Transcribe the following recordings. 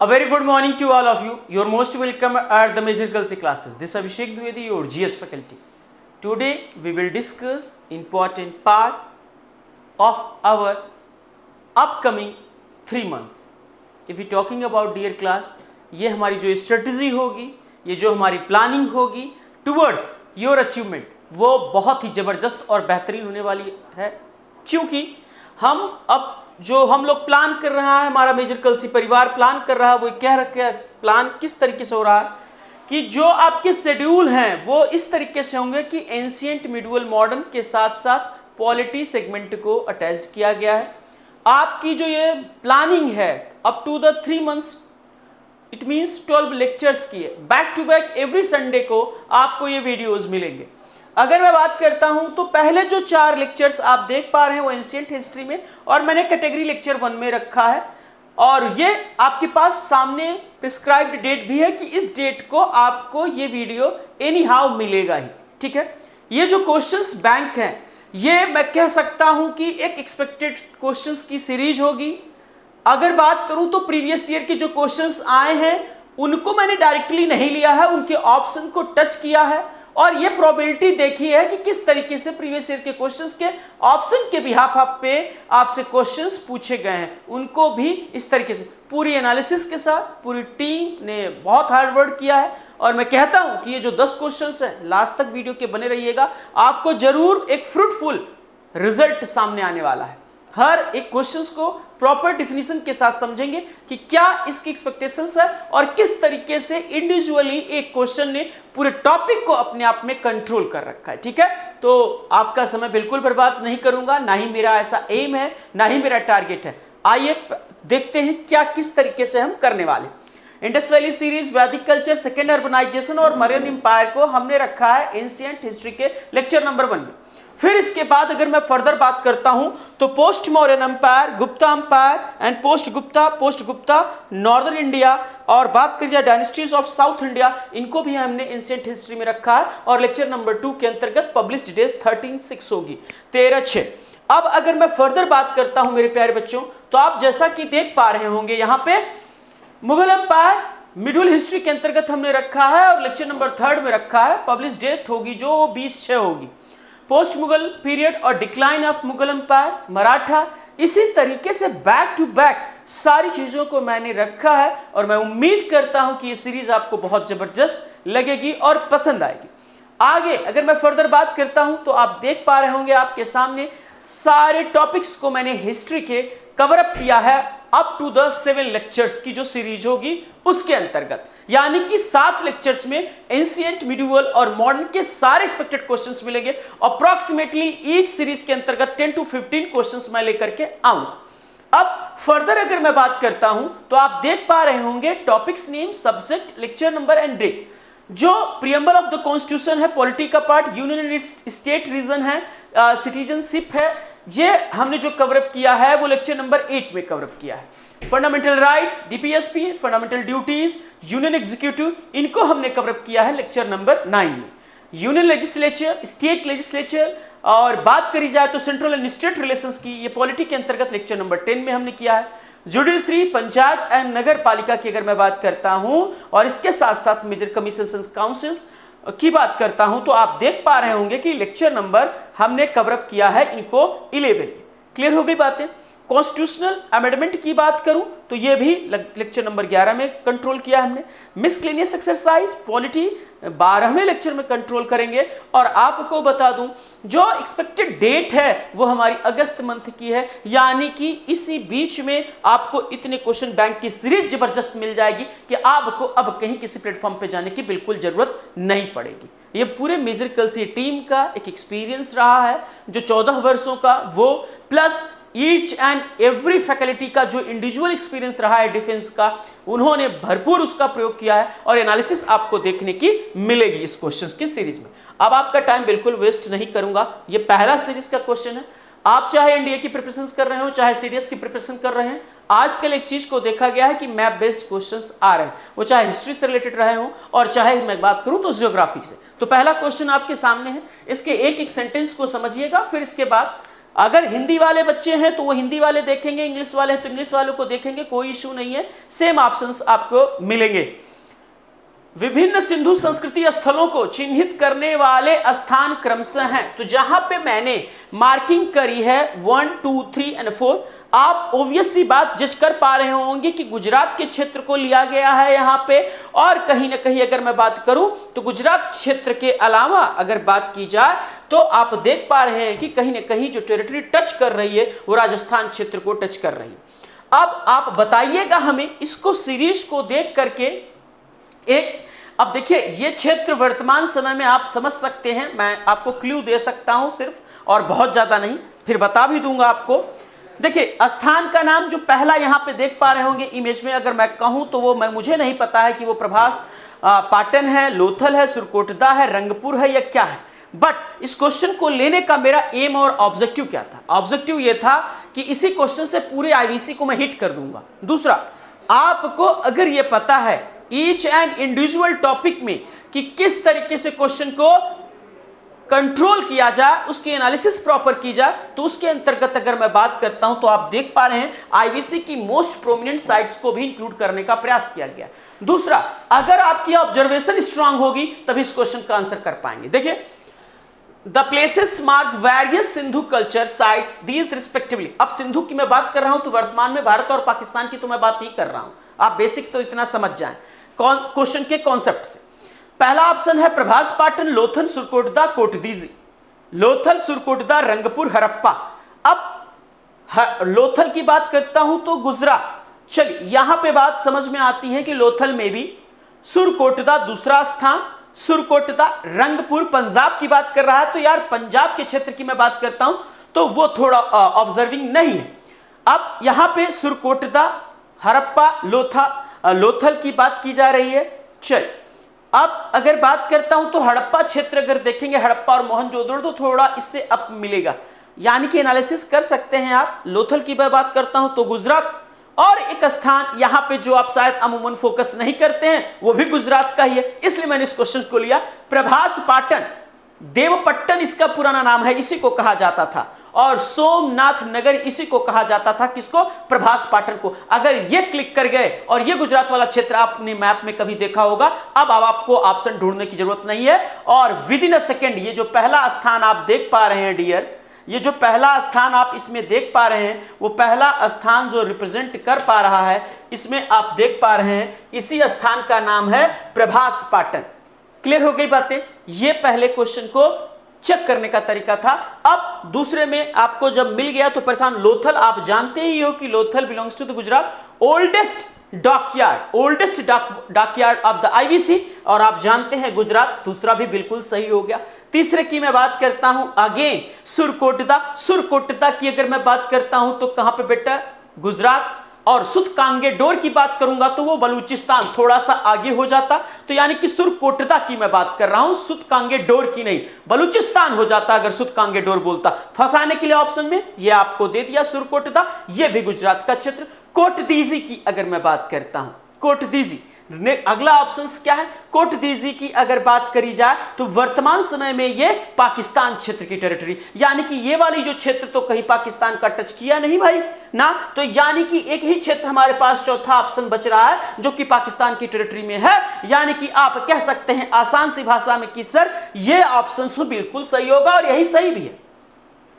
A very good morning to all of you. You're most welcome at the Major Culture classes. This is Abhishek Dwivedi, your GS faculty. Today we will discuss important part of our upcoming 3 months. If we talking about dear class, ये हमारी जो strategy होगी, ये जो हमारी planning होगी towards your achievement, वो बहुत ही ज़बरदस्त और बेहतरीन होने वाली है। क्योंकि हम लोग प्लान कर रहा है, हमारा मेजर कल्सी परिवार प्लान कर रहा है, वो कह रखे है प्लान किस तरीके से हो रहा है कि जो आपके शेड्यूल हैं वो इस तरीके से होंगे कि एंशिएंट मिडुअल मॉडर्न के साथ साथ पॉलिटी सेगमेंट को अटैच किया गया है। आपकी जो ये प्लानिंग है up to the 3 months, it means 12 lectures की है। Back to back every Sunday को आपको ये वीडियोस मिलेंगे। अगर मैं बात करता हूं तो पहले जो 4 लेक्चर्स आप देख पा रहे हैं वो एंशिएंट हिस्ट्री में, और मैंने कैटेगरी लेक्चर 1 में रखा है, और ये आपके पास सामने प्रिस्क्राइब्ड डेट भी है कि इस डेट को आपको ये वीडियो एनी हाउ मिलेगा ही। ठीक है, ये जो क्वेश्चंस बैंक हैं ये मैं कह सकता हूं कि एक एक्सपेक्टेड क्वेश्चंस की सीरीज होगी। अगर बात करूं तो प्रीवियस ईयर के जो क्वेश्चंस आए हैं उनको मैंने डायरेक्टली नहीं लिया है, उनके ऑप्शन को टच किया है और ये प्रोबेबिलिटी देखी है कि किस तरीके से प्रीवियस ईयर के क्वेश्चंस के ऑप्शन के बिहाफ पे आपसे क्वेश्चंस पूछे गए हैं, उनको भी इस तरीके से पूरी एनालिसिस के साथ पूरी टीम ने बहुत हार्ड वर्क किया है। और मैं कहता हूं कि ये जो 10 क्वेश्चंस हैं लास्ट तक वीडियो के बने रहिएगा, आपको जरूर एक फ्रूटफुल रिजल्ट सामने आने वाला है। हर एक क्वेश्चंस को प्रॉपर डिफिनीशन के साथ समझेंगे कि क्या इसकी एक्सपेक्टेशंस है और किस तरीके से इंडिविजुअली एक क्वेश्चन ने पूरे टॉपिक को अपने आप में कंट्रोल कर रखा है। ठीक है, तो आपका समय बिल्कुल बर्बाद नहीं करूंगा, ना ही मेरा ऐसा एम है, ना ही मेरा टारगेट है। आइए देखते हैं क्या किस तरीके से हम करने वाले। इंडस वैली सीरीज, वैदिक कल्चर, सेकेंड अर्बनाइजेशन और मरियन एम्पायर को हमने रखा है एंशिएंट हिस्ट्री के लेक्चर नंबर 1 में। फिर इसके बाद अगर मैं फर्दर बात करता हूं तो post Mauryan empire, Gupta empire and post Gupta northern India, और बात करिए डायनेस्टीज ऑफ साउथ इंडिया, इनको भी हमने एंशिएंट हिस्ट्री में रखा है और लेक्चर नंबर 2 के अंतर्गत पब्लिश्ड डेज 13/6 होगी, 13/6। अब अगर मैं फर्दर बात करता हूं मेरे प्यारे बच्चों, तो आप जैसा कि देख पा रहे होंगे यहां पे मुगल एम्पायर मिडल हिस्ट्री के अंतर्गत हमने रखा है और लेक्चर नंबर 3 में रखा है। पब्लिश डेट होगी जो 20/6 होगी। पोस्ट मुगल पीरियड और decline of Mughal empire, Maratha, इसी तरीके से बैक टू बैक सारी चीजों को मैंने रखा है और मैं उम्मीद करता हूं कि ये सीरीज आपको बहुत जबरदस्त लगेगी और पसंद आएगी। आगे अगर मैं फर्दर बात करता हूं तो आप देख पा रहे होंगे आपके सामने सारे टॉपिक्स को मैंने हिस्ट्री के कवर अप किया है अप टू द 7 लेक्चर्स की जो सीरीज होगी उसके अंतर्गत, यानी कि 7 लेक्चर्स में एंशिएंट, मिडुअल और मॉडर्न के सारे एक्सपेक्टेड क्वेश्चंस मिलेंगे। अप्रॉक्सीमेटली ईच सीरीज के अंतर्गत 10 to 15 क्वेश्चंस मैं लेकर के आऊंगा। अब फर्दर अगर मैं बात करता हूं तो आप देख पा रहे होंगे topics name, subject, lecture number and date. जो प्रियम्बल ऑफ द कॉन्स्टिट्यूशन है, पॉलिटी का part, union and state region है, सिटीजनशिप है, ये हमने जो कवरअप किया है वो लेक्चर नंबर 8 में कवरअप किया है। Fundamental rights, DPSP, fundamental duties, union executive, इनको हमने कवरअप किया है लेक्चर नंबर 9 में। यूनियन लेजिस्लेचर, स्टेट लेजिस्लेचर, और बात करी जाए तो सेंट्रल एंड स्टेट रिलेशंस की, ये पॉलिटी के अंतर्गत लेक्चर नंबर 10 में हमने किया है। जुडिशरी, पंचायत एंड नगर पालिका की अगर मैं बात करता हूं और इसके साथ साथ मेजर कमीशंस काउंसिल्स की बात करता हूं तो आप देख पा रहे होंगे कि लेक्चर नंबर हमने कवरअप किया है इनको 11। क्लियर हो गई बातें। कॉन्स्टिट्यूशनल अमेंडमेंट की बात करूं तो ये भी लेक्चर नंबर 11 में कंट्रोल किया हमने। मिसक्लेनियस एक्सरसाइज, पॉलिटी 12वें लेक्चर में कंट्रोल करेंगे। और आपको बता दूं जो एक्सपेक्टेड डेट है वो हमारी अगस्त मंथ की है, यानी कि इसी बीच में आपको इतने क्वेश्चन बैंक की सीरीज जबरदस्त मिल जाएगी कि आपको अब कहीं किसी प्लेटफॉर्म पे जाने की बिल्कुल जरूरत नहीं पड़ेगी। ये पूरे मेजर कल्सी टीम का एक एक्सपीरियंस रहा है जो 14 वर्षों का, वो plus each and every faculty का जो इंडिविजुअल एक्सपीरियंस रहा है डिफेंस का, उन्होंने भरपूर उसका प्रयोग किया है और एनालिसिस आपको देखने की मिलेगी इस क्वेश्चंस की सीरीज में। अब आपका टाइम बिल्कुल वेस्ट नहीं करूंगा, ये पहला सीरीज का क्वेश्चन है। आप चाहे एनडीए की प्रिपरेशन कर रहे हो, चाहे सीडीएस की प्रिपरेशन कर रहे हैं, आजकल एक चीज को देखा गया है कि मैप बेस्ड क्वेश्चंस आ रहे हैं, वो चाहे हिस्ट्री से रिलेटेड रहे हो और चाहे मैं बात करूं तो ज्योग्राफी से। तो पहला क्वेश्चन आपके सामने है, इसके एक एक सेंटेंस को समझिएगा, फिर इसके बाद अगर हिंदी वाले बच्चे हैं तो वो हिंदी वाले देखेंगे, इंग्लिश वाले हैं तो इंग्लिश वालों को देखेंगे, कोई इशू नहीं है, सेम ऑप्शंस आपको मिलेंगे। विभिन्न सिंधु संस्कृति स्थलों को चिन्हित करने वाले स्थान क्रमशः हैं, तो जहां पे मैंने मार्किंग करी है 1, 2, 3 और 4, आप ऑब्वियस सी बात जज कर पा रहे होंगे कि गुजरात के क्षेत्र को लिया गया है यहां पे, और कहीं ना कहीं अगर मैं बात करूं तो गुजरात क्षेत्र के अलावा अगर बात की जाए तो आप देख पा रहे हैं कि कहीं ना कहीं जो टेरिटरी टच कर रही है वो राजस्थान क्षेत्र को टच कर रही है। अब आप बताइएगा हमें इसको सीरीज को देख करके अब देखिए ये क्षेत्र वर्तमान समय में आप समझ सकते हैं, मैं आपको क्लू दे सकता हूं सिर्फ, और बहुत ज्यादा नहीं, फिर बता भी दूंगा आपको। देखिए स्थान का नाम जो पहला यहां पे देख पा रहे होंगे इमेज में, अगर मैं कहूं तो वो मुझे नहीं पता है कि वो प्रभास पाटन है, लोथल है, सुरकोटदा है, रंगपुर है या क्या है, बट इस क्वेश्चन को लेने का मेरा एम और ऑब्जेक्टिव क्या था? ऑब्जेक्टिव ये था कि इसी क्वेश्चन से पूरे आईवीसी को मैं हिट कर दूंगा। दूसरा, आपको अगर ये पता है ईच एंड इंडिविजुअल टॉपिक में कि किस तरीके से क्वेश्चन को कंट्रोल किया जाए, उसकी एनालिसिस प्रॉपर की जाए, तो उसके अंतर्गत अगर मैं बात करता हूं तो आप देख पा रहे हैं आईवीसी की मोस्ट प्रोमिनेंट साइट्स को भी इंक्लूड करने का प्रयास किया गया। दूसरा, अगर आपकी ऑब्जर्वेशन स्ट्रांग होगी तभी इस क्वेश्चन का आंसर कर पाएंगे। देखिए, the places mark various Sindhu culture sites these respectively. अब सिंधु की मैं बात कर रहा हूं तो वर्तमान में भारत और पाकिस्तान की तो मैं बात ही कर रहा हूं, आप बेसिक तो इतना समझ जाएं क्वेश्चन के कॉन्सेप्ट से। पहला ऑप्शन है प्रभास पाटन, लोथल, सुरकोटदा, कोटदीजी। लोथल, सुरकोटदा, रंगपुर, हड़प्पा। अब लोथल की बात करता हूं तो गुजरात। चलिए यहां पे बात समझ में आती है कि लोथल में भी, सुरकोटदा दूसरा स्थान, सुरकोटदा, रंगपुर पंजाब की बात कर रहा है, तो यार पंजाब के क्षेत्र की मैं बात करता हूं तो वो थोड़ा ऑब्जर्विंग नहीं है। अब यहां पे सुरकोटदा, हड़प्पा, लोथल की बात की जा रही है। चल अब अगर बात करता हूं तो हड़प्पा क्षेत्र अगर देखेंगे, हड़प्पा और मोहनजोदड़ो, तो थोड़ा इससे अप मिलेगा, यानी कि एनालिसिस कर सकते हैं आप। लोथल की मैं बात करता हूं तो गुजरात, और एक स्थान यहां पे जो आप शायद अमूमन फोकस नहीं करते हैं वो भी गुजरात का ही है, इसलिए मैंने इस क्वेश्चन को लिया। प्रभास पाटन, देवपट्टन इसका पुराना नाम है, इसी को कहा जाता था, और सोमनाथ नगर इसी को कहा जाता था, किसको? प्रभास पाटन को। अगर ये क्लिक कर गए और ये गुजरात वाला क्षेत्र आपने मैप में कभी देखा होगा, अब आपको ऑप्शन ढूंढने की जरूरत नहीं है, और विद इन अ सेकेंड ये जो पहला स्थान आप देख पा रहे हैं डियर, ये जो पहला स्थान आप इसमें देख पा रहे हैं, वो पहला स्थान जो रिप्रेजेंट कर पा रहा है इसमें आप देख पा रहे हैं, इसी स्थान का नाम है प्रभास पाटन। क्लियर हो गई बातें? ये पहले क्वेश्चन को चेक करने का तरीका था। अब दूसरे में आपको जब मिल गया तो परेशान। लोथल आप जानते ही हो कि Lothal belongs to the Gujarat, oldest dockyard of the IVC, और आप जानते हैं गुजरात दूसरा भी बिल्कुल सही हो गया। तीसरे की मैं बात करता हूं अगेन सुरकोटदा की अगर मैं बात करता हूं तो कहां पे बेटा? गुजरात। और सुतकांगेडोर की बात करूंगा तो वो बलूचिस्तान, थोड़ा सा आगे हो जाता, तो यानी कि सुरकोटदा की मैं बात कर रहा हूं, सुतकांगेडोर की नहीं, बलूचिस्तान हो जाता अगर सुतकांगेडोर बोलता। फंसाने के लिए ऑप्शन में ये आपको दे दिया सुरकोटदा, ये भी गुजरात का क्षेत्र। कोटदीजी की अगर मैं बात करता हूं, कोटदीजी, अगला ऑप्शन क्या है? कोटदीजी की अगर बात करी जाए तो वर्तमान समय में ये पाकिस्तान क्षेत्र की टेरिटरी, यानी कि ये वाली जो क्षेत्र तो कहीं पाकिस्तान का टच किया नहीं भाई ना, तो यानी कि एक ही क्षेत्र हमारे पास चौथा ऑप्शन बच रहा है जो कि पाकिस्तान की टेरिटरी में है, यानी कि आप कह सकते हैं आसान सी भाषा में कि सर ये ऑप्शन बिल्कुल सही होगा, और यही सही भी है,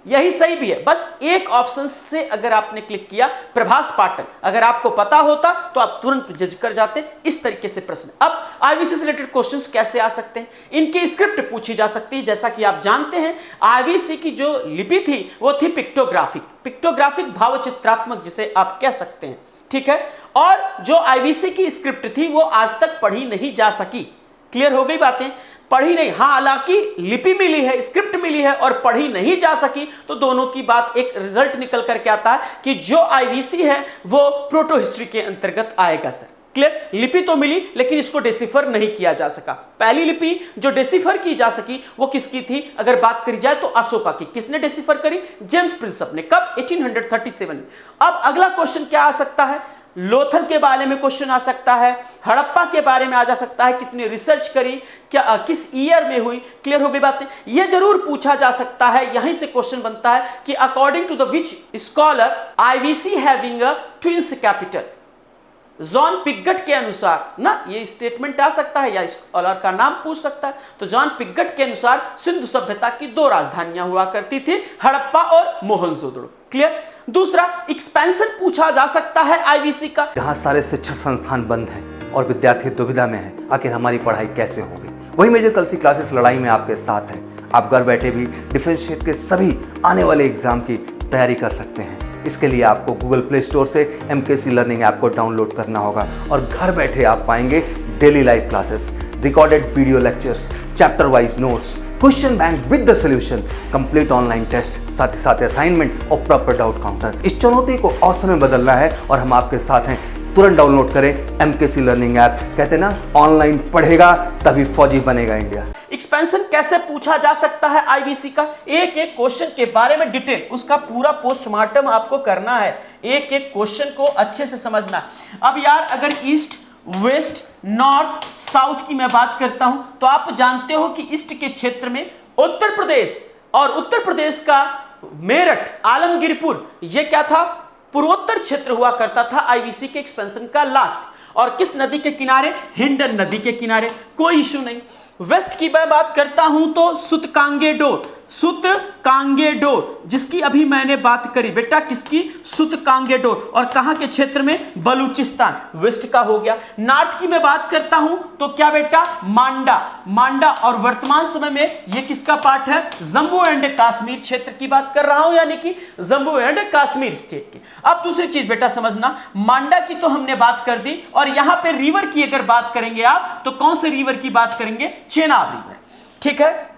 यही सही भी है। बस एक ऑप्शन से अगर आपने क्लिक किया प्रभास पाटन, अगर आपको पता होता तो आप तुरंत जज कर जाते। इस तरीके से प्रश्न। अब आईवीसी से रिलेटेड क्वेश्चंस कैसे आ सकते हैं? इनकी स्क्रिप्ट पूछी जा सकती है। जैसा कि आप जानते हैं आईवीसी की जो लिपि थी वो थी पिक्टोग्राफिक भावचित्रात्मक, जिसे आप कह सकते हैं, ठीक है। और जो आईवीसी की स्क्रिप्ट थी वो आज तक पढ़ी नहीं जा सकी। क्लियर हो गई बातें? पढ़ी नहीं, हाँ हालांकि लिपि मिली है, स्क्रिप्ट मिली है, और पढ़ी नहीं जा सकी, तो दोनों की बात एक रिजल्ट निकल करके आता है कि जो आईवीसी है वो प्रोटो हिस्ट्री के अंतर्गत आएगा सर। क्लियर? लिपि तो मिली लेकिन इसको डेसिफर नहीं किया जा सका। पहली लिपि जो डेसिफर की जा सकी वो किसकी थी? अगर बात करी जाए तो अशोका की। किसने डेसिफर करी? जेम्स प्रिंसप ने। कब? 1837 में। अब अगला क्वेश्चन क्या आ सकता है? लोथल के बारे में क्वेश्चन आ सकता है, हड़प्पा के बारे में आ जा सकता है, कितनी रिसर्च करी, क्या किस ईयर में हुई। क्लियर हो गई बातें, ये जरूर पूछा जा सकता है। यहीं से क्वेश्चन बनता है कि according to the which scholar IVC having a twins capital. John Piggott के अनुसार ना, ये स्टेटमेंट आ सकता है या स्कॉलर का नाम पूछ सकता है। तो जॉन पिगट के अनुसार सिंधु सभ्यता की 2 राजधानियां हुआ करती थी, हड़प्पा और मोहनजोदड़ो। क्लियर। दूसरा, एक्सपेंशन पूछा जा सकता है आईवीसी का। जहां सारे शिक्षण संस्थान बंद हैं और विद्यार्थी दुविधा में हैं, आखिर हमारी पढ़ाई कैसे होगी। वही मेजर कलसी क्लासेस लड़ाई में आपके साथ हैं। आप घर बैठे भी डिफेंस क्षेत्र के सभी आने वाले एग्जाम की तैयारी कर सकते हैं। इसके लिए आपको गूगल प्ले स्टोर से MKC लर्निंग ऐप को डाउनलोड करना होगा और घर बैठे आप पाएंगे daily live classes, recorded video lectures, chapter wise notes, question bank with the solution, complete online test, साथ ही साथ असाइनमेंट और प्रॉपर डाउट काउंटर। इस चुनौती को अवसर में बदलना है और हम आपके साथ हैं। तुरंत डाउनलोड करें MKC लर्निंग ऐप। कहते ना, ऑनलाइन पढ़ेगा तभी फौजी बनेगा इंडिया। एक्सपेंशन कैसे पूछा जा सकता है आईवीसी का, एक एक क्वेश्चन के बारे में डिटेल, उसका पूरा पोस्टमार्टम आपको करना है, एक एक क्वेश्चन को अच्छे से समझना। अब यार अगर ईस्ट, वेस्ट, नॉर्थ, साउथ की मैं बात करता हूं तो आप जानते हो कि ईस्ट के क्षेत्र में उत्तर प्रदेश, और उत्तर प्रदेश का मेरठ, आलमगीरपुर, ये क्या था, पूर्वोत्तर क्षेत्र हुआ करता था आईवीसी के एक्सपेंशन का लास्ट। और किस नदी के किनारे, हिंडन नदी के किनारे, कोई इशू नहीं। वेस्ट की मैं बात करता हूं तो सुतकांगेडोर, सुतकांगेडोर, जिसकी अभी मैंने बात करी बेटा, किसकी, सुतकांगेडोर, और कहां के क्षेत्र में, बलूचिस्तान, वेस्ट का हो गया। नॉर्थ की मैं बात करता हूं तो क्या बेटा, मांडा, मांडा, और वर्तमान समय में ये किसका पार्ट है, जम्मू एंड कश्मीर क्षेत्र की बात कर रहा हूं, यानी कि जम्मू एंड कश्मीर स्टेट की। अब दूसरी चीज बेटा समझना, मांडा की तो हमने बात कर दी, और यहां पे रिवर की अगर बात करेंगे आप तो कौन से रिवर की बात करेंगे, चेनाब रिवर। ठीक है।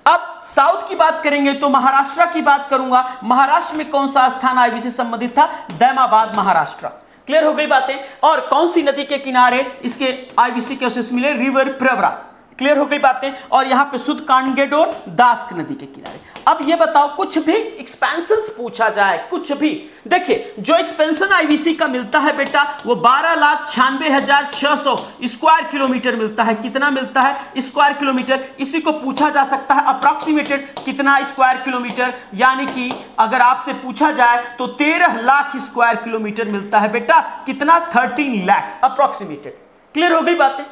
अब साउथ की बात करेंगे तो महाराष्ट्र की बात करूंगा। महाराष्ट्र में कौन सा स्थान आईवीसी संबंधित था, दैमाबाद, महाराष्ट्र। क्लियर हो गई बातें। और कौन सी नदी के किनारे इसके आईवीसी के अवशेष मिले, रिवर प्रवरा। क्लियर हो गई बातें। और यहां पे सुतकांगेडोर, दास्क नदी के किनारे। अब ये बताओ, कुछ भी एक्सपेंशंस पूछा जाए, कुछ भी, देखिए जो एक्सपेंशन आईवीसी का मिलता है बेटा वो 12,96,600 स्क्वायर किलोमीटर मिलता है। कितना मिलता है, स्क्वायर किलोमीटर। इसी को पूछा जा सकता है अप्रॉक्सीमेटेड कितना स्क्वायर किलोमीटर, यानी कि अगर आपसे पूछा जाए तो 13 लाख स्क्वायर किलोमीटर मिलता है बेटा। कितना, 13 लाख अप्रॉक्सीमेटेड। क्लियर हो गई बातें।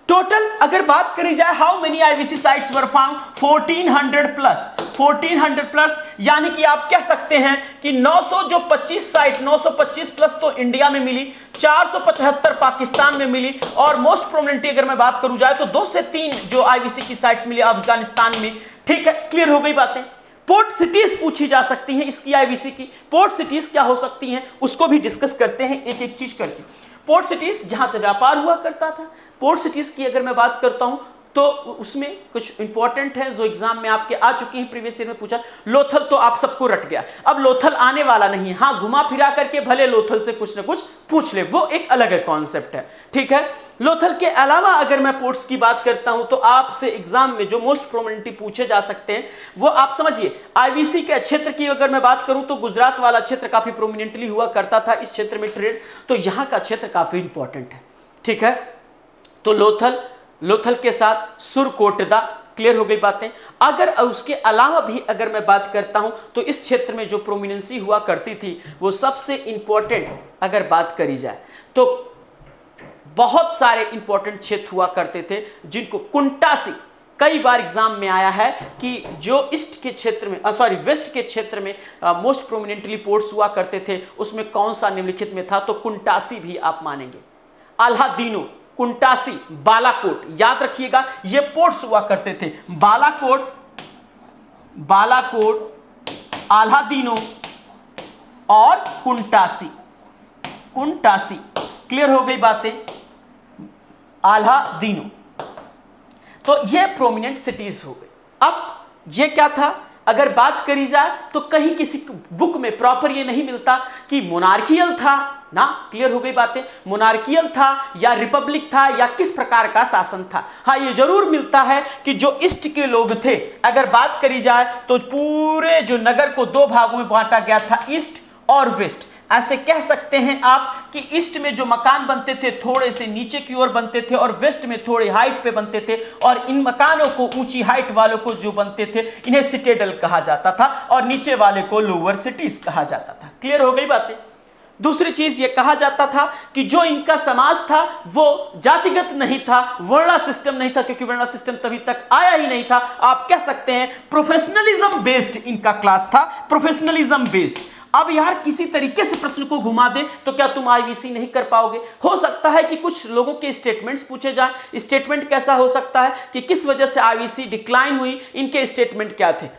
टोटल अगर बात करी जाए, how many IVC sites were found, 1400 plus, 1400 plus, यानी कि आप कह सकते हैं कि 900 जो 25 साइट, 925 प्लस तो इंडिया में मिली, 475 पाकिस्तान में मिली, और मोस्ट प्रोमिनेंटली अगर मैं बात करूं जाए तो 2 से 3 जो आईवीसी की साइट्स मिली अफगानिस्तान में। ठीक है, क्लियर हो गई बातें। पोर्ट सिटीज पूछी जा सकती हैं इसकी आईवीसी की। पोर्ट सिटीज क्या हो सकती हैं उसको भी डिस्कस करते हैं एक एक चीज करके। पोर्ट सिटीज जहां से व्यापार हुआ करता था। पोर्ट सिटीज की अगर मैं बात करता हूं तो उसमें कुछ इंपॉर्टेंट है जो एग्जाम में आपके आ चुकी हैं, प्रीवियस ईयर में पूछा। लोथल तो आप सबको रट गया, अब लोथल आने वाला नहीं है। हाँ, घुमा फिरा करके भले लोथल से कुछ ना कुछ पूछ ले, वो एक अलग है कॉन्सेप्ट है। ठीक है। लोथल के अलावा अगर मैं पोर्ट्स की बात करता हूं तो आपसे एग्जाम में जो मोस्ट प्रोमिनेंटली पूछे जा सकते हैं वो आप समझिए। आईवीसी के क्षेत्र की अगर मैं बात करूं तो गुजरात वाला क्षेत्र काफी प्रोमिनेंटली हुआ करता था इस क्षेत्र में ट्रेड, तो यहां का क्षेत्र काफी इंपॉर्टेंट है। ठीक है। तो लोथल, लोथल के साथ सुरकोटदा। क्लियर हो गई बातें। अगर उसके अलावा भी अगर मैं बात करता हूं तो इस क्षेत्र में जो प्रोमिनेंसी हुआ करती थी वो सबसे इंपॉर्टेंट अगर बात करी जाए तो बहुत सारे इंपॉर्टेंट क्षेत्र हुआ करते थे जिनको कुंटासी, कई बार एग्जाम में आया है कि जो ईस्ट के क्षेत्र में, वेस्ट के क्षेत्र में मोस्ट प्रोमिनेंटली पोर्ट्स हुआ करते थे उसमें कौन सा निम्नलिखित में था, तो कुंटासी भी आप मानेंगे। अल्हादीनो, कुंटासी, बालाकोट, याद रखिएगा ये पोर्ट्स हुआ करते थे। बालाकोट, अल्हादीनो और कुंटासी। क्लियर हो गई बातें। अल्हादीनो, तो ये प्रोमिनेंट सिटीज हो गई। अब ये क्या था, अगर बात करी जाए तो कहीं किसी बुक में प्रॉपर ये नहीं मिलता कि मोनार्कियल था ना। क्लियर हो गई बातें। मोनार्कियल था या रिपब्लिक था या किस प्रकार का शासन था। हाँ, ये जरूर मिलता है कि जो ईस्ट के लोग थे, अगर बात करी जाए तो पूरे जो नगर को 2 भागों में बांटा गया था, ईस्ट और वेस्ट। ऐसे कह सकते हैं आप कि ईस्ट में जो मकान बनते थे थोड़े से नीचे की ओर बनते थे और वेस्ट में थोड़ी हाइट पे बनते थे, और इन मकानों को ऊंची हाइट वालों को जो बनते थे इन्हें सिटेडल कहा जाता था और नीचे वाले को लोअर सिटीज कहा जाता था। क्लियर हो गई बातें? दूसरी चीज ये कहा जाता था कि जो इनका समाज था वो जातिगत नहीं था, वर्णा सिस्टम नहीं था, क्योंकि वर्णा सिस्टम तभी तक आया ही नहीं था। आप कह सकते हैं प्रोफेशनलिज्म बेस्ड इनका क्लास था, प्रोफेशनलिज्म बेस्ड। अब यार किसी तरीके से प्रश्न को घुमा दे तो क्या तुम आईवीसी नहीं कर पाओगे? हो सकता है कि कुछ लोगों के स्टेटमेंट्स पूछे जाएं। स्टेटमेंट कैसा हो सकता है कि किस वजह से आईवीसी डिक्लाइन हुई, इनके स्टेटमेंट क्या थे।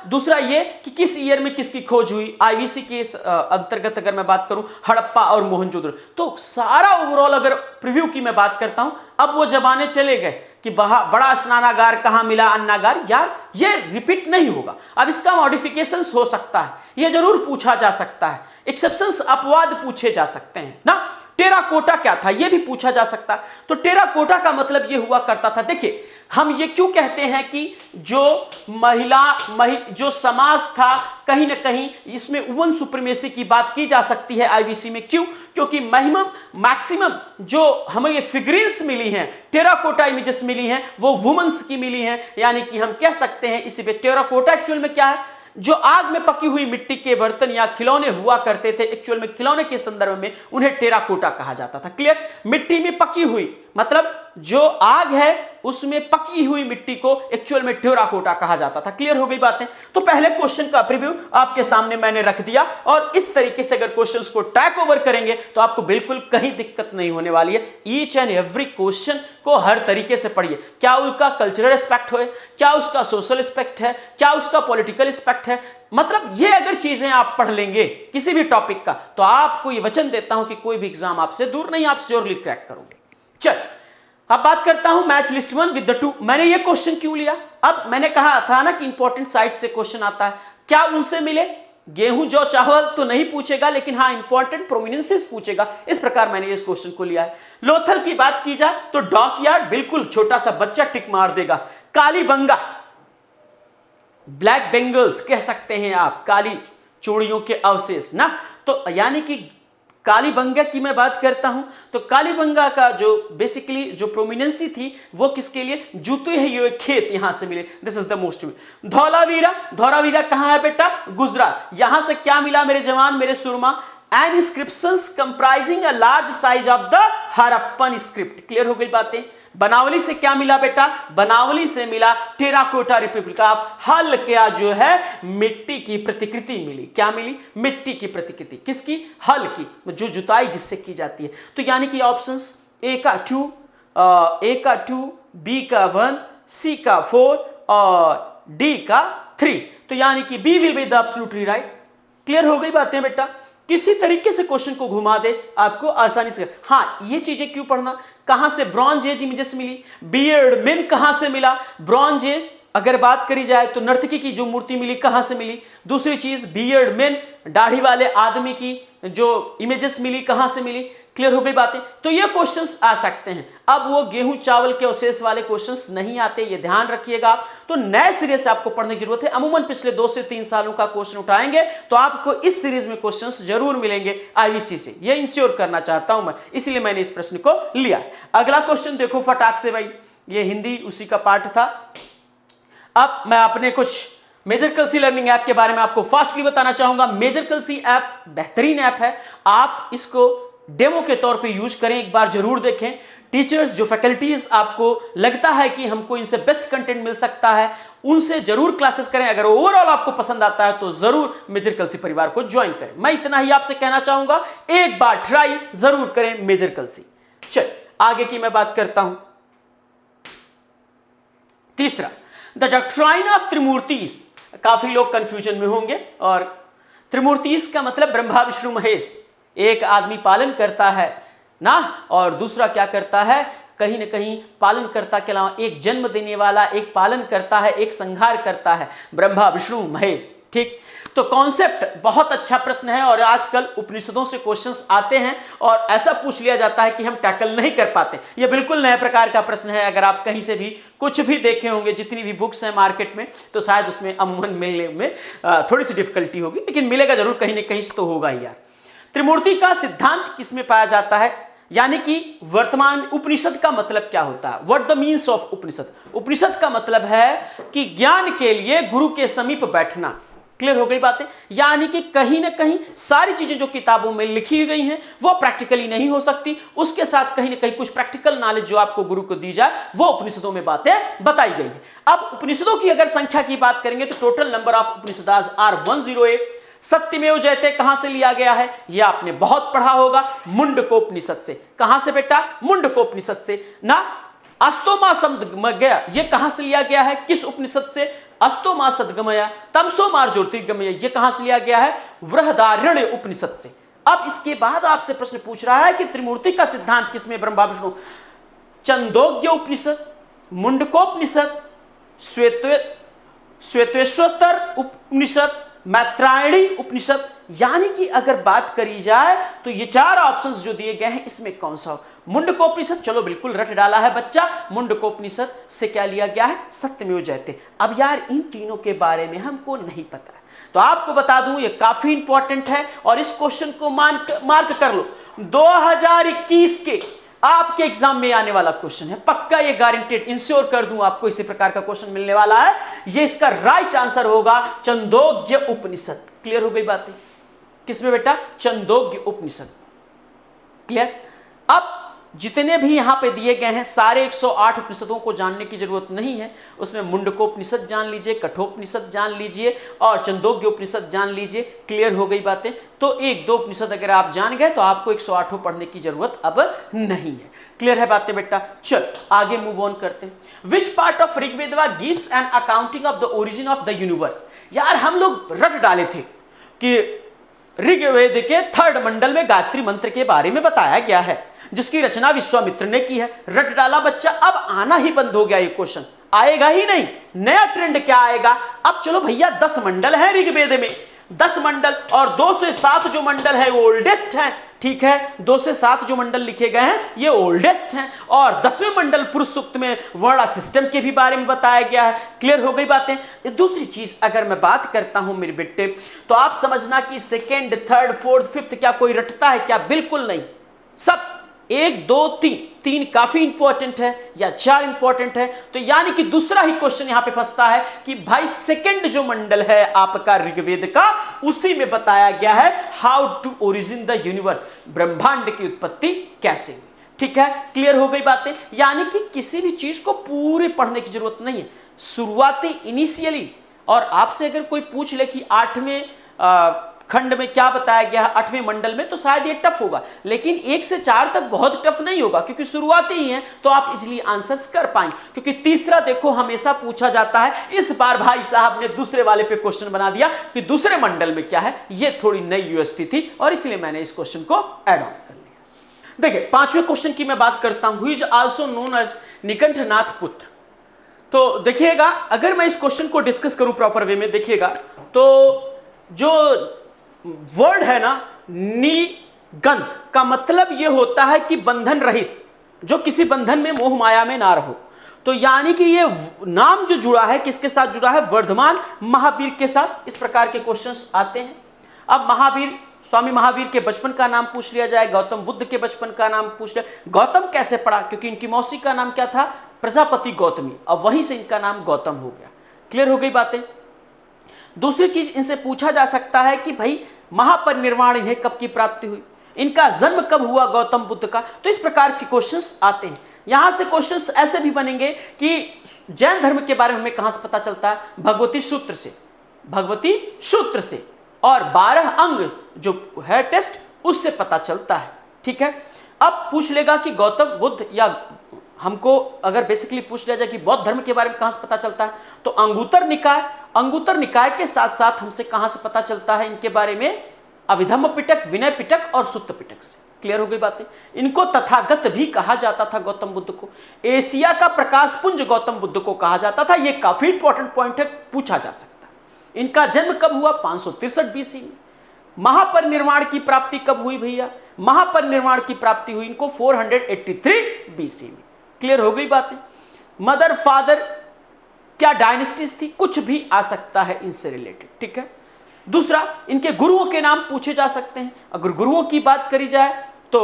दूसरा ये कि किस ईयर में किसकी खोज हुई। आईवीसी के अंतर्गत अगर मैं बात करूं हड़प्पा और मोहनजोदड़ो, तो सारा ओवरऑल अगर प्रीव्यू की मैं बात करता हूं, अब वो जमाने चले गए कि बड़ा स्नानागार कहां मिला, अन्नागार, यार ये रिपीट नहीं होगा। अब इसका मॉडिफिकेशंस हो सकता है, ये जरूर पूछा जा सकता है, एक्सेप्शंस अपवाद पूछे जा सकते हैं ना। टेराकोटा क्या था ये भी पूछा जा सकता है। तो टेराकोटा का मतलब ये हुआ करता था, देखिए हम ये क्यों कहते हैं कि जो जो समाज था कहीं ना कहीं इसमें वुमन सुप्रीमेसी की बात की जा सकती है आईवीसी में। क्यों? क्योंकि मैक्सिमम जो हमें ये फिगरीन्स मिली हैं, टेराकोटा इमेजेस मिली हैं, वो वुमेन्स की मिली हैं। यानी कि हम कह सकते हैं इसी पे टेराकोटा एक्चुअल में क्या है, जो आग में पकी हुई मिट्टी के बर्तन या खिलौने हुआ करते थे, एक्चुअल में खिलौने के संदर्भ में उन्हें टेराकोटा कहा जाता था। क्लियर? मिट्टी में पकी हुई मतलब जो आग है उसमें पकी हुई मिट्टी को एक्चुअल में टेराकोटा कहा जाता था। क्लियर हो गई बातें? तो पहले क्वेश्चन का प्रीव्यू आपके सामने मैंने रख दिया, और इस तरीके से अगर क्वेश्चंस को टैक ओवर करेंगे तो आपको बिल्कुल कहीं दिक्कत नहीं होने वाली है। ईच एंड एवरी क्वेश्चन को हर तरीके से पढ़िए, क्या उसका कल्चरल एस्पेक्ट है, क्या उसका सोशल एस्पेक्ट है, क्या उसका पॉलिटिकल एस्पेक्ट है। मतलब ये अगर चीजें आप पढ़ लेंगे किसी भी टॉपिक का, तो आपको ये वचन देता हूं कि कोई भी एग्जाम आपसे दूर नहीं, आप जरूर क्रैक करोगे। चल अब बात करता हूं मैच लिस्ट 1 विद द 2। मैंने ये क्वेश्चन क्यों लिया? अब मैंने कहा था ना कि इंपॉर्टेंट साइट से क्वेश्चन आता है, क्या उनसे मिले? गेहूं जौ चावल तो नहीं पूछेगा, लेकिन हाँ इंपॉर्टेंट प्रोमिनेंसेस पूछेगा। इस प्रकार मैंने इस क्वेश्चन को लिया है। लोथल की बात की जाए तो डॉकयार्ड, बिल्कुल छोटा सा बच्चा टिक मार देगा। कालीबंगा, ब्लैक बेंगल्स कह सकते हैं आप, काली चूड़ियों के अवशेष ना। तो यानी कि कालीबंगा की मैं बात करता हूं तो कालीबंगा का जो बेसिकली जो प्रोमिनेंसी थी वो किसके लिए? जूते हुए खेत यहां से मिले। This is the most. Dholavira, Dholavira कहां है बेटा? गुजरात। यहां से क्या मिला मेरे जवान, मेरे सुरमा? An inscriptions comprising a large size of the Harappan script. Clear हो गई बातें? बनावली से क्या मिला बेटा? बनावली से मिला टेराकोटा रिप्लिका ऑफ हल, क्या जो है मिट्टी की प्रतिकृति मिली। क्या मिली? मिट्टी की प्रतिकृति। किसकी? हल की, जो जुताई जिससे की जाती है। तो यानी कि ऑप्शंस ए का 2, बी का 1, सी का 4 और डी का 3। तो यानी कि B will be the absolutely right. Clear हो गई बातें बेटा? किसी तरीके से क्वेश्चन को घुमा दे आपको आसानी से। हाँ ये चीजें क्यों पढ़ना, कहां से ब्रॉन्ज एज इमेजेस मिली, बियर्ड मेन कहां से मिला, ब्रॉन्ज एज अगर बात करी जाए तो नर्तकी की जो मूर्ति मिली कहां से मिली। दूसरी चीज बियर्ड मेन, दाढ़ी वाले आदमी की जो इमेजेस मिली कहां से मिली। क्लियर हो गई बातें? तो ये क्वेश्चंस आ सकते हैं। अब वो गेहूं चावल के अवशेष वाले क्वेश्चंस नहीं आते, ये ध्यान रखिएगा आप। तो नए सिरे से आपको पढ़ने की जरूरत है। अमूमन पिछले 2 से 3 सालों का क्वेश्चन उठाएंगे तो आपको इस सीरीज में क्वेश्चंस जरूर मिलेंगे आईवीसी से, ये इंश्योर करना चाहता हूं मैं, इसलिए मैंने इस प्रश्न को लिया। अगला क्वेश्चन देखो फटाक से भाई, ये हिंदी उसी का पार्ट था। अब मैं अपने कुछ मेजर कलसी लर्निंग ऐप के बारे में आपको फास्टली बताना चाहूंगा। मेजर कलसी ऐप बेहतरीन ऐप है, आप इसको डेमो के तौर पे यूज करें, एक बार जरूर देखें। टीचर्स जो फैकल्टीज आपको लगता है कि हमको इनसे बेस्ट कंटेंट मिल सकता है, उनसे जरूर क्लासेस करें। अगर ओवरऑल आपको पसंद आता है तो जरूर मेजर कलसी परिवार को ज्वाइन करें। मैं इतना ही आपसे कहना चाहूंगा, एक बार ट्राई जरूर करें मेजर कलसी। चल आगे की मैं बात करता हूं। तीसरा, द डॉक्ट्राइन ऑफ त्रिमूर्तिस। काफी लोग कंफ्यूजन में होंगे, और त्रिमूर्तिस का मतलब ब्रह्मा विष्णु महेश। एक आदमी पालन करता है ना, और दूसरा क्या करता है, कहीं ना कहीं पालन करता के अलावा एक जन्म देने वाला, एक पालन करता है, एक संहार करता है, ब्रह्मा विष्णु महेश। ठीक, तो कॉन्सेप्ट बहुत अच्छा प्रश्न है, और आजकल उपनिषदों से क्वेश्चंस आते हैं और ऐसा पूछ लिया जाता है कि हम टैकल नहीं कर पाते। यह बिल्कुल नए प्रकार का प्रश्न है। अगर आप कहीं से भी कुछ भी देखे होंगे, जितनी भी बुक्स हैं मार्केट में, तो शायद उसमें अमूमन मिलने में थोड़ी सी डिफिकल्टी होगी, लेकिन मिलेगा जरूर, कहीं ना कहीं से तो होगा ही यार। त्रिमूर्ति का सिद्धांत किसमें पाया जाता है, यानी कि वर्तमान उपनिषद का मतलब क्या होता है, व्हाट द मीन्स ऑफ उपनिषद। उपनिषद का मतलब है कि ज्ञान के लिए गुरु के समीप बैठना। क्लियर हो गई बातें, यानी कि कहीं ना कहीं सारी चीजें जो किताबों में लिखी गई हैं वो प्रैक्टिकली नहीं हो सकती, उसके साथ कहीं ना कहीं कुछ प्रैक्टिकल नॉलेज जो आपको गुरु को दी जाए वो उपनिषदों में बातें बताई गई हैं। अब उपनिषदों की अगर संख्या की बात करेंगे तो टोटल नंबर ऑफ उपनिषदास आर 108। सत्यमेव जयते कहां से लिया गया है, यह आपने बहुत पढ़ा होगा, मुंडकोपनिषद से। कहां से बेटा, मुंडकोपनिषद से ना। अस्तोमा सद्गमय ये कहां से लिया गया है, किस उपनिषद से, अस्तोमा सद्गमय। तमसो मार ज्योतिर्गमय ये कहां से लिया गया है, बृहदारण्य उपनिषद से। अब इसके बाद आपसे प्रश्न पूछ रहा है कि त्रिमूर्ति का सिद्धांत किसमें, ब्रह्मा विष्णु, छंदोग्य उपनिषद, मुंडकोपनिषद, श्वेतेश्वर उपनिषद, मैत्रायणी उपनिषद। यानी कि अगर बात करी जाए तो ये चार ऑप्शंस जो दिए गए हैं इसमें कौन सा हो। मुंडकोपनिषद, चलो बिल्कुल रट डाला है बच्चा, मुंडकोपनिषद से क्या लिया गया है, सत्यमेव जयते। अब यार इन तीनों के बारे में हमको नहीं पता है, तो आपको बता दूं ये काफी इंपॉर्टेंट है और इस क्वेश्चन को मार्क कर लो। 2021 के आपके एग्जाम में आने वाला क्वेश्चन है, पक्का ये गारंटेड, इंश्योर कर दूं आपको इसी प्रकार का क्वेश्चन मिलने वाला है। ये इसका राइट आंसर होगा छंदोग्य उपनिषद। क्लियर हो गई बातें, किसमें बेटा, छंदोग्य उपनिषद। क्लियर। अब जितने भी यहां पे दिए गए हैं सारे 108 उपनिषदों को जानने की जरूरत नहीं है, उसमें मुंडकोपनिषद जान लीजिए, कठोपनिषद जान लीजिए और छंदोग्य उपनिषद जान लीजिए। क्लियर हो गई बातें। तो एक दो उपनिषद अगर आप जान गए तो आपको 108 पढ़ने की जरूरत अब नहीं है। क्लियर है बातें बेटा। चल आगे मूव ऑन करते हैं। Which part of Rigveda gives an accounting of the origin of the universe. यार हम लोग रट डाले थे कि ऋग्वेद के 3rd मंडल में गायत्री मंत्र के बारे में बताया गया है जिसकी रचना विश्वामित्र ने की है। रट डाला बच्चा, अब आना ही बंद हो गया, ये क्वेश्चन आएगा ही नहीं। नया ट्रेंड क्या आएगा, अब चलो भैया 10 मंडल है ऋग्वेद में, 10 मंडल और 2 से 7 जो मंडल है वो ओल्डेस्ट हैं। ठीक है, 2 से 7 जो मंडल लिखे गए हैं ये ओल्डेस्ट हैं और 10वें मंडल पुरुष सूक्त में वर्ण सिस्टम के भी बारे में बताया गया है। क्लियर हो गई बातें। दूसरी चीज अगर मैं बात करता हूं मेरे बेटे, तो आप समझना कि 2nd, 3rd, 4th, 5th क्या कोई रटता है क्या, बिल्कुल नहीं। सब 1, 2, 3 काफी इंपॉर्टेंट है या 4 इंपॉर्टेंट है। तो यानी कि दूसरा ही क्वेश्चन यहां पे फंसता है कि भाई 2nd जो मंडल है आपका ऋग्वेद का, उसी में बताया गया है how to origin the universe, ब्रह्मांड की उत्पत्ति कैसे हुई। ठीक है, क्लियर हो गई बातें। यानी कि किसी भी चीज को पूरे पढ़ने की जरूरत नहीं है, शुरुआती इनिशियली। और आपसे अगर कोई पूछ ले कि 8वें खंड में क्या बताया गया है 8वें मंडल में, तो शायद ये टफ होगा, लेकिन 1 से 4 तक बहुत टफ नहीं होगा क्योंकि शुरुआती ही है, तो आप इजीली आंसर्स कर पाएंगे। क्योंकि तीसरा देखो हमेशा पूछा जाता है, इस बार भाई साहब ने दूसरे वाले पे क्वेश्चन बना दिया कि दूसरे मंडल में क्या है। ये थोड़ी नई यूएसपी थी और इसलिए मैंने इस क्वेश्चन को ऐड ऑन कर लिया। देखिए 5वें क्वेश्चन की मैं बात करता हूं, who is also known as Nikanthnath पुत्र। तो देखिएगा, अगर मैं इस क्वेश्चन को डिस्कस करूं प्रॉपर वे में, देखिएगा तो जो वर्ड है ना निगंत का मतलब यह होता है कि बंधन रहित, जो किसी बंधन में मोह माया में ना रहो। तो यानी कि ये नाम जो जुड़ा है किसके साथ जुड़ा है, वर्धमान महावीर के साथ। इस प्रकार के क्वेश्चंस आते हैं। अब महावीर, स्वामी महावीर के बचपन का नाम पूछ लिया जाए, गौतम बुद्ध के बचपन का नाम पूछ लिया। गौतम कैसे पड़ा, क्योंकि इनकी मौसी का नाम क्या था, प्रजापति गौतमी, अब वहीं से इनका नाम गौतम हो गया। क्लियर हो गई बातें। दूसरी चीज इनसे पूछा जा सकता है कि भाई महापरिनिर्वाण इन्हें कब की प्राप्ति हुई, इनका जन्म कब हुआ गौतम बुद्ध का। तो इस प्रकार के क्वेश्चंस आते हैं। यहां से क्वेश्चंस ऐसे भी बनेंगे कि जैन धर्म के बारे में हमें कहां से पता चलता है, भगवती सूत्र से, भगवती सूत्र से, और 12 अंग जो है टेस्ट उससे पता चलता है। ठीक है, अब पूछ लेगा कि गौतम बुद्ध, या हमको अगर बेसिकली पूछ लिया जाए कि बौद्ध धर्म के बारे में कहां से पता चलता है, तो अंगुत्तर निकाय, अंगुत्तर निकाय के साथ साथ हमसे कहां से पता चलता है इनके बारे में, अभिधम्म पिटक, विनय पिटक और सुत्त पिटक से। क्लियर हो गई बातें। इनको तथागत भी कहा जाता था गौतम बुद्ध को, एशिया का प्रकाश पुंज गौतम बुद्ध को कहा जाता था। यह काफी इंपॉर्टेंट पॉइंट है, पूछा जा सकता है। इनका जन्म कब हुआ, 563 BC में। महापरिनिर्वाण की प्राप्ति कब हुई भैया, महापरिनिर्वाण की प्राप्ति हुई इनको 483 BC में। क्लियर हो गई बातें। मदर फादर क्या डायनेस्टीज थी, कुछ भी आ सकता है इनसे रिलेटेड। ठीक है, दूसरा, इनके गुरुओं के नाम पूछे जा सकते हैं। अगर गुरुओं की बात करी जाए तो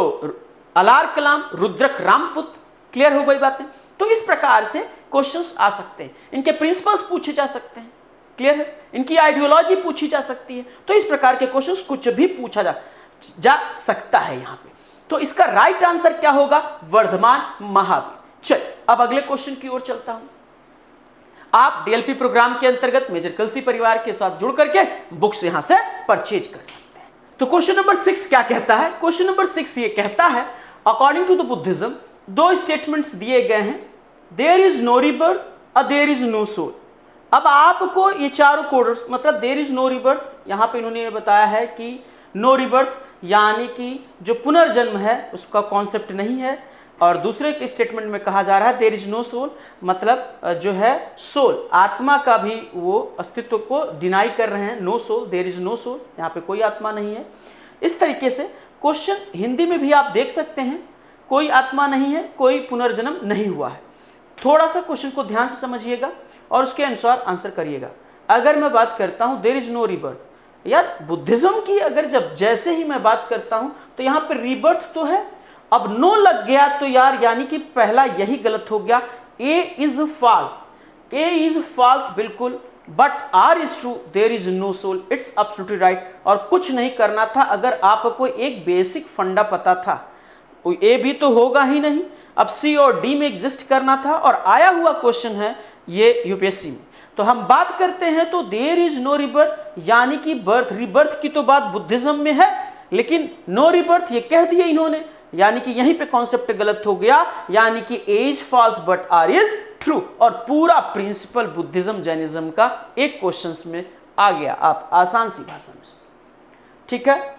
अलार कलाम, रुद्रक रामपुत। क्लियर हो गई बातें? तो इस प्रकार से क्वेश्चंस आ सकते हैं। इनके प्रिंसिपल्स पूछे जा सकते हैं। क्लियर है? इनकी आइडियोलॉजी पूछी जा सकती है। तो इस प्रकार के क्वेश्चंस कुछ भी पूछा जा सकता है यहां पे। तो इसका राइट आंसर क्या होगा? वर्धमान महावीर। चल अब अगले क्वेश्चन की ओर चलता हूं। आप डीएलपी प्रोग्राम के अंतर्गत मेजर कलसी परिवार के साथ जुड़ करके बुक्स यहां से परचेज कर सकते हैं। तो क्वेश्चन नंबर 6 क्या कहता है? क्वेश्चन नंबर 6 ये कहता है, अकॉर्डिंग टू द बुद्धिज्म दो स्टेटमेंट्स दिए गए हैं, देयर इज नो रीबर्थ और देयर इज नो सोल। अब आपको ये चारों कोड्स, मतलब देयर इज नो रीबर्थ, यहां पे इन्होंने ये बताया है कि नो रीबर्थ यानी कि जो पुनर्जन्म है उसका कॉन्सेप्ट नहीं है। और दूसरे के स्टेटमेंट में कहा जा रहा है देयर इज नो सोल, मतलब जो है सोल, आत्मा का भी वो अस्तित्व को डिनाई कर रहे हैं। No soul, there is no soul, यहाँ पे कोई आत्मा नहीं है। इस तरीके से क्वेश्चन हिंदी में भी आप देख सकते हैं, कोई आत्मा नहीं है, कोई पुनर्जन्म नहीं हुआ है। थोड़ा सा क्वेश्चन को ध्यान से समझिएगा और उसके अनुसार आंसर करिएगा। अगर मैं बात करता हूं देयर इज नो रीबर्थ, यार बुद्धिज्म की अगर जब जैसे ही मैं बात करता हूं तो यहाँ पे रीबर्थ तो है, अब नो लग गया तो यार यानी कि पहला यही गलत हो गया। A is false, A is false बिल्कुल, but R is true, there is no soul, it's absolutely right. और कुछ नहीं करना था, अगर आपको एक बेसिक फंडा पता था, ए भी तो होगा ही नहीं, अब सी और डी में एग्जिस्ट करना था। और आया हुआ क्वेश्चन है ये यूपीएससी में। तो हम बात करते हैं तो देयर इज नो रिबर्थ यानी कि बर्थ रिबर्थ की तो बात बुद्धिज्म में है, लेकिन नो रिबर्थ ये कह दिए इन्होंने, यानी कि यहीं पे कॉन्सेप्ट गलत हो गया, यानी कि A's false but R is true. और पूरा प्रिंसिपल बुद्धिज्म जैनिज्म का एक क्वेश्चन में आ गया, आप आसान सी भाषा में। ठीक है,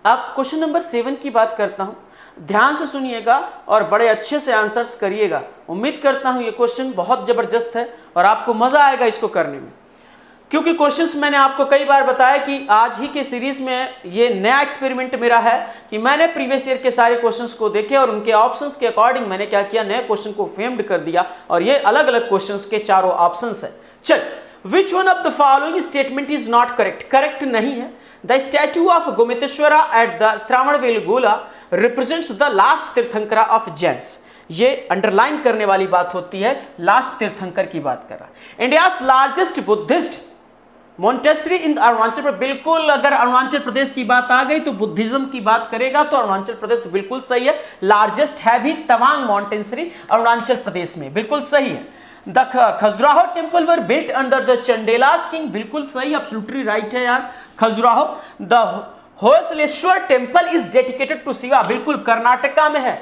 अब क्वेश्चन नंबर 7 की बात करता हूं, ध्यान से सुनिएगा और बड़े अच्छे से आंसर्स करिएगा। उम्मीद करता हूं ये क्वेश्चन बहुत जबरदस्त है और आपको मजा आएगा इसको करने में, क्योंकि क्वेश्चंस मैंने आपको कई बार बताया कि आज ही के सीरीज में ये नया एक्सपेरिमेंट मेरा है कि मैंने प्रीवियस ईयर के सारे क्वेश्चंस को देखे और उनके ऑप्शंस के अकॉर्डिंग मैंने क्या किया, नए क्वेश्चन को फ्रेम्ड कर दिया और ये अलग अलग क्वेश्चंस के चारों ऑप्शंस है। चल, which one of the following statement is not correct? Correct नहीं है। The statue of Gomateshwara at the Shravanabelagola represents the last tirthankara of Jains. ये अंडरलाइन करने वाली बात होती है, लास्ट तीर्थंकर की बात कर रहा है। इंडियाज लार्जेस्ट बुद्धिस्ट मॉन्टेस्ट्री इन अरुणाचल प्रदेश, बिल्कुल अगर अरुणाचल प्रदेश की बात आ गई तो बुद्धिज्म की बात करेगा तो अरुणाचल प्रदेश तो बिल्कुल सही है। लार्जेस्ट है भी तवांग मॉन्टेस्ट्री अरुणाचल प्रदेश में, बिल्कुल सही है। The Khajuraho temple were built under the Chandelas king, बिल्कुल सही, एब्सोल्युटली राइट है यार Khajuraho. The Hoysaleswara temple is dedicated to Shiva, बिल्कुल कर्नाटका में है।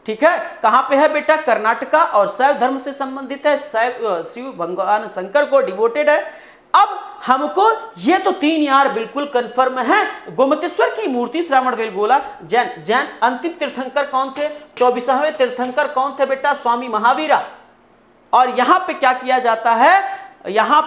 ठीक है, कहां पे है बेटा? कर्नाटका, और शैव धर्म से संबंधित है, शिव भगवान शंकर को डिवोटेड है। अब हमको ये तो 3 यार बिल्कुल कंफर्म है। गोमतेश्वर की मूर्ति श्रावणबेलगोला जैन अंतिम तीर्थंकर कौन थे? 24वें तीर्थंकर कौन थे बेटा? स्वामी महावीरा। और यहां पे क्या किया जाता है, यहां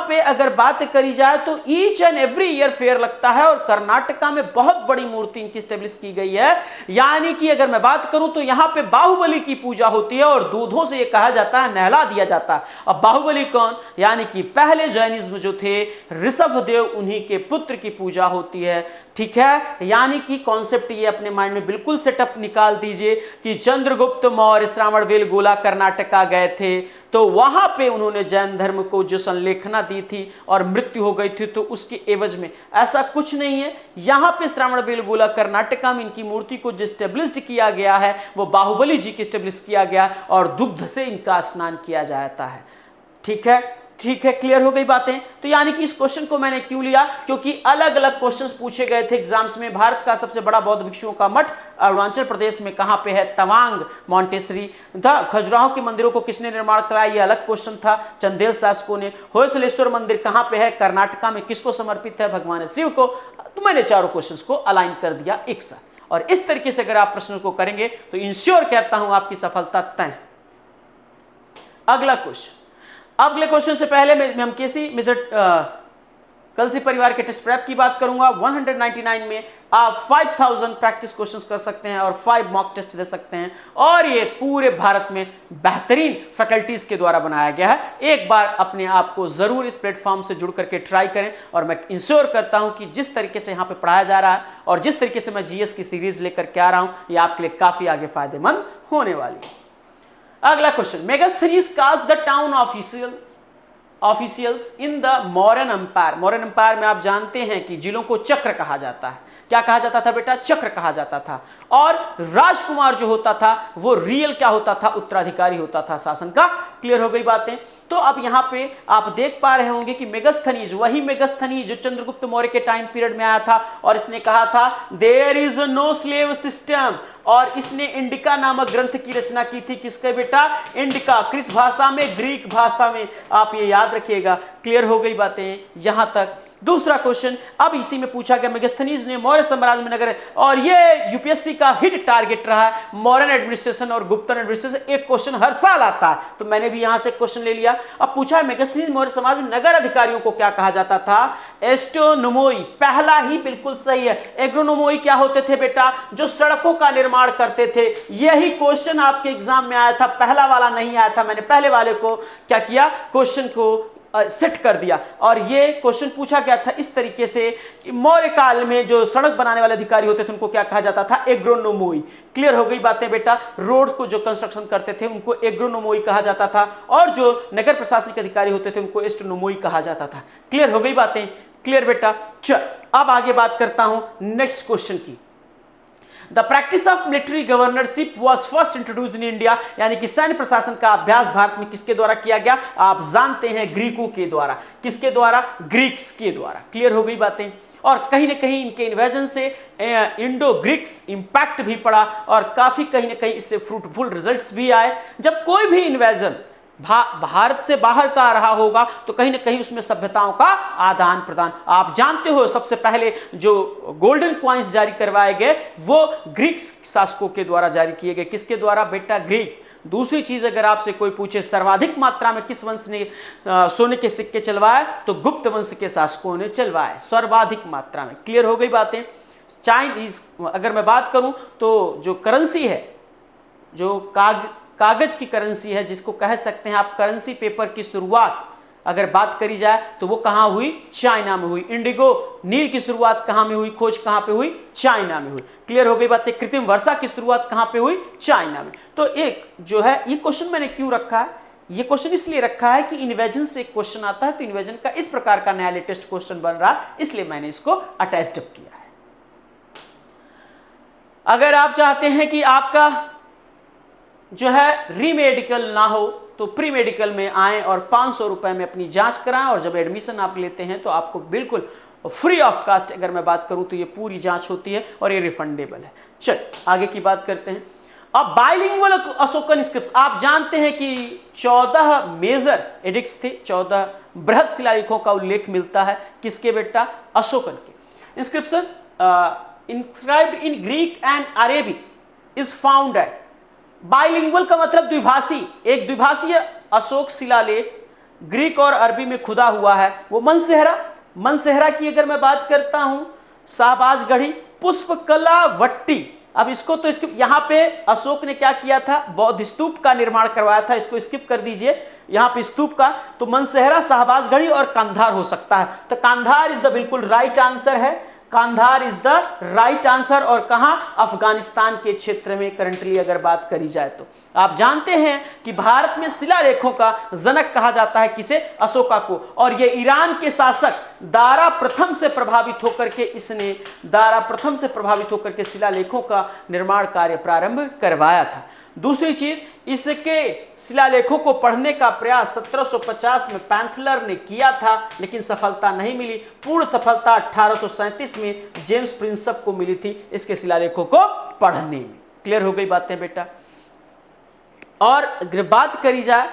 पे अगर बात करी जाए तो each and every year fair लगता है और कर्नाटका में बहुत बड़ी मूर्ति इनकी स्टेब्लिश की गई है। यानी कि अगर मैं बात करूं तो यहां पे बाहुबली की पूजा होती है और दूधों से ये कहा जाता है, नहला दिया जाता है। अब बाहुबली कौन? यानी कि पहले जैनिज्म जो थे ऋषभदेव, उन्हीं के पुत्र की पूजा होती है। ठीक है, यानी कि कॉन्सेप्ट ये अपने माइंड में बिल्कुल सेटअप निकाल दीजिए कि चंद्रगुप्त मौर्य श्रावणबेलगोला कर्नाटका गए थे तो वहां पे उन्होंने जैन धर्म को जो संलेखना दी थी और मृत्यु हो गई थी, तो उसके एवज में ऐसा कुछ नहीं है। यहां पे श्रावणबेलगोला कर्नाटका में इनकी मूर्ति को जो स्टेब्लिश किया गया है वो बाहुबली जी की स्टेब्लिश किया गया और दुग्ध से इनका स्नान किया जाता है। ठीक है, ठीक है, क्लियर हो गई बातें? तो यानी कि इस क्वेश्चन को मैंने क्यों लिया, क्योंकि अलग अलग क्वेश्चंस पूछे गए थे एग्जाम्स में। भारत का सबसे बड़ा बौद्ध भिक्षुओं का मठ अरुणाचल प्रदेश में कहां पे है? तवांग मॉन्टेस्ट्री। खजुराहो के मंदिरों को किसने निर्माण कराया? ये अलग क्वेश्चन था, चंदेल शासकों ने। होयसलेश्वर मंदिर कहां पे है? कर्नाटका में। किसको समर्पित है? भगवान शिव को। तो मैंने चारों क्वेश्चंस को अलाइन कर दिया एक साथ, और इस तरीके से अगर आप प्रश्न को करेंगे तो इंश्योर कहता हूं आपकी सफलता तय। अगला क्वेश्चन, अगले क्वेश्चन से पहले हम किसी मिस्टर कलसी परिवार के टेस्ट प्रेप की बात करूंगा, 199 में आप 5000 प्रैक्टिस क्वेश्चंस कर सकते हैं और 5 मॉक टेस्ट दे सकते हैं। और ये पूरे भारत में बेहतरीन फैकल्टीज के द्वारा बनाया गया है। एक बार अपने आप को जरूर इस प्लेटफॉर्म से जुड़ करके ट्राई करें, और मैं इंश्योर करता हूं कि जिस तरीके से यहां पे पढ़ाया जा रहा है और जिस तरीके से मैं जीएस की सीरीज लेकर के आ रहा हूं, ये आपके लिए काफी आगे फायदेमंद होने वाली है। अगला question, Megasthenes cast the town officials in the Mauryan empire. Mauryan empire में आप जानते हैं कि जिलों को चक्र कहा जाता है। क्या कहा जाता था बेटा? चक्र कहा जाता था। और राजकुमार जो होता था वो रियल क्या होता था? उत्तराधिकारी होता था शासन का। क्लियर हो गई बातें? तो अब यहां पे आप देख पा रहे होंगे कि मेगास्थनीज, वही मेगास्थनीज जो चंद्रगुप्त मौर्य के टाइम पीरियड में आया था और इसने कहा था there is no slave system, और इसने इंडिका नामक ग्रंथ की रचना की थी। किसके बेटा? इंडिका। किस भाषा में? ग्रीक भाषा में। आप ये याद रखिएगा। क्लियर हो गई बातें यहां तक? दूसरा क्वेश्चन अब इसी में पूछा गया, मेगास्थनीज ने मौर्य साम्राज्य में नगर, और ये यूपीएससी का हिट टारगेट रहा है, मौर्यन एडमिनिस्ट्रेशन और गुप्तन एडमिनिस्ट्रेशन। एक क्वेश्चन हर साल आता है, तो मैंने भी यहां से क्वेश्चन ले लिया। अब पूछा है मेगास्थनीज मौर्य समाज में नगर अधिकारियों को क्या कहा जाता था? एस्ट्रोनोमोई। पहला ही बिल्कुल सही है। एग्रोनोमोई क्या होते थे बेटा? जो सड़कों का निर्माण करते थे। यही क्वेश्चन आपके एग्जाम में आया था, पहला वाला नहीं आया था। मैंने पहले वाले को क्या किया? क्वेश्चन को सेट कर दिया, और ये क्वेश्चन पूछा गया था इस तरीके से कि मौर्य काल में जो सड़क बनाने वाले अधिकारी होते थे उनको क्या कहा जाता था? एग्रोनोमोई। क्लियर हो गई बातें बेटा? रोड को जो कंस्ट्रक्शन करते थे उनको एग्रोनोमोई कहा जाता था, और जो नगर प्रशासनिक अधिकारी होते थे उनको एस्ट्रोनोमोई कहा जाता था। क्लियर हो गई बातें? क्लियर बेटा? चल अब आगे बात करता हूं नेक्स्ट क्वेश्चन की। The practice of military governorship was first introduce in India, यानी कि सैन्य प्रशासन का अभ्यास भारत में किसके द्वारा किया गया? आप जानते हैं, ग्रीकों के द्वारा। किसके द्वारा? ग्रीक्स के द्वारा। क्लियर हो गई बातें? और कहीं ना कहीं इनके इन्वेजन से इंडो ग्रीक्स इंपैक्ट भी पड़ा, और काफी कहीं ना कहीं इससे फ्रूटफुल रिजल्ट्स भी आए। जब कोई भी इन्वेजन भारत से बाहर का रहा होगा तो कहीं ना कहीं उसमें सभ्यताओं का आदान प्रदान। आप जानते हो सबसे पहले जो गोल्डन कॉइन्स जारी करवाए गए वो ग्रीक शासकों के द्वारा जारी किए गए। किसके द्वारा बेटा? ग्रीक। दूसरी चीज अगर आपसे कोई पूछे सर्वाधिक मात्रा में किस वंश ने सोने के सिक्के चलवाए, तो गुप्त वंश के शासकों ने चलवाए सर्वाधिक मात्रा में। क्लियर हो गई बातें? चाइनीज अगर मैं बात करूं तो जो करेंसी है, जो कागज की करेंसी है, जिसको कह सकते हैं आप करेंसी पेपर की शुरुआत अगर बात करी जाए तो वो कहां हुई? चाइना में हुई। इंडिगो नील की शुरुआत कहां में हुई? खोज कहां पे हुई? चाइना में हुई। क्लियर हो गई बातें? कृत्रिम वर्षा की शुरुआत कहां पे हुई? चाइना में। तो एक जो है ये क्वेश्चन मैंने क्यों रखा है? ये क्वेश्चन इसलिए रखा है कि इन्वेजन से क्वेश्चन आता है, तो इन्वेजन का इस प्रकार का नया लेटेस्ट क्वेश्चन बन रहा है, इसलिए मैंने इसको अटैच्ड किया है। अगर आप चाहते हैं कि आपका जो है रीमेडिकल ना हो तो प्री मेडिकल में आएं और 500 रुपए में अपनी जांच कराएं, और जब एडमिशन आप लेते हैं तो आपको बिल्कुल फ्री ऑफ कास्ट, अगर मैं बात करूं तो ये पूरी जांच होती है और ये रिफंडेबल है। चल आगे की बात करते हैं। अब बाइलिंगुअल अशोकन स्क्रिप्ट्स, आप जानते हैं कि 14 मेजर एडिक्ट्स थे, 14 बृहद शिलालेखों का उल्लेख मिलता है। किसके बेटा? अशोकन के। Inscription inscribed in Greek and Arabic is found at. Bilingual का मतलब द्विभाषी, एक द्विभाषीय अशोक शिलालेख ग्रीक और अरबी में खुदा हुआ है, वो मनसेहरा की अगर मैं बात करता हूं, शाहबाजगढ़ी, पुष्पकला वट्टी। अब इसको तो यहां पे अशोक ने क्या किया था? बौद्ध स्तूप का निर्माण करवाया था। इसको स्किप कर दीजिए, यहां पे स्तूप का, तो मनसेहरा, शाहबाजगढ़ी और कांधार हो सकता है। तो कांधार इज द बिल्कुल राइट आंसर है। Kandahar is the right answer. और कहां? अफगानिस्तान के क्षेत्र में करंटली अगर बात करी जाए तो। आप जानते हैं कि भारत में शिलालेखों का जनक कहा जाता है किसे? अशोका को। और ये ईरान के शासक दारा प्रथम से प्रभावित होकर के शिलालेखों का निर्माण कार्य प्रारंभ करवाया था। दूसरी चीज, इसके शिलालेखों को पढ़ने का प्रयास 1750 में पैंथलर ने किया था, लेकिन सफलता नहीं मिली। पूर्ण सफलता 1837 में जेम्स प्रिंसप को मिली थी इसके शिलालेखों को पढ़ने में। क्लियर हो गई बातें बेटा? और अगर बात करी जाए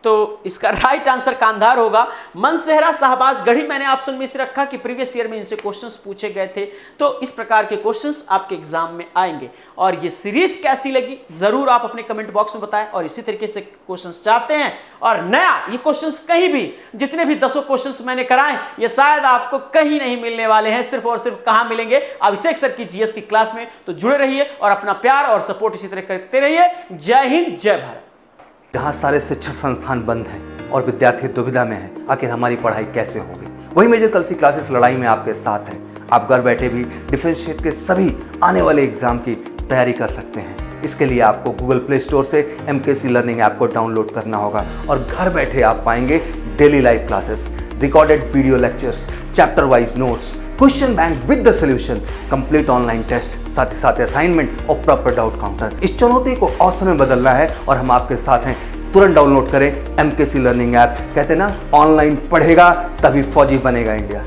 तो इसका राइट आंसर कांधार होगा। मनसेहरा शाहबाज गढ़ी मैंने ऑप्शन में से रखा कि प्रीवियस ईयर में इनसे क्वेश्चंस पूछे गए थे, तो इस प्रकार के क्वेश्चंस आपके एग्जाम में आएंगे। और ये सीरीज कैसी लगी जरूर आप अपने कमेंट बॉक्स में बताएं, और इसी तरीके से क्वेश्चंस चाहते हैं और नया ये क्वेश्चंस कहीं भी, जितने भी 10 क्वेश्चंस मैंने कराए ये शायद आपको कहीं नहीं मिलने वाले हैं, सिर्फ और सिर्फ कहां मिलेंगे, अभिषेक सर की जीएस की क्लास में। तो जुड़े रहिए और अपना प्यार और सपोर्ट इसी तरह करते रहिए। जय हिंद, जय भारत। जहाँ सारे शिक्षण संस्थान बंद हैं और विद्यार्थी दुविधा में हैं, आखिर हमारी पढ़ाई कैसे होगी, वही मेजर कलसी क्लासेस लड़ाई में आपके साथ हैं। आप घर बैठे भी डिफेंस क्षेत्र के सभी आने वाले एग्जाम की तैयारी कर सकते हैं। इसके लिए आपको गूगल प्ले स्टोर से MKC लर्निंग ऐप को डाउनलोड करना होगा और घर बैठे आप पाएंगे daily live classes, recorded video lectures, chapter wise notes, question bank with the solution, complete online test, साथ ही साथ असाइनमेंट और प्रॉपर डाउट काउंटर। इस चुनौती को अवसर में बदलना है और हम आपके साथ हैं। तुरंत डाउनलोड करें MKC लर्निंग ऐप। कहते हैं ना, ऑनलाइन पढ़ेगा तभी फौजी बनेगा इंडिया।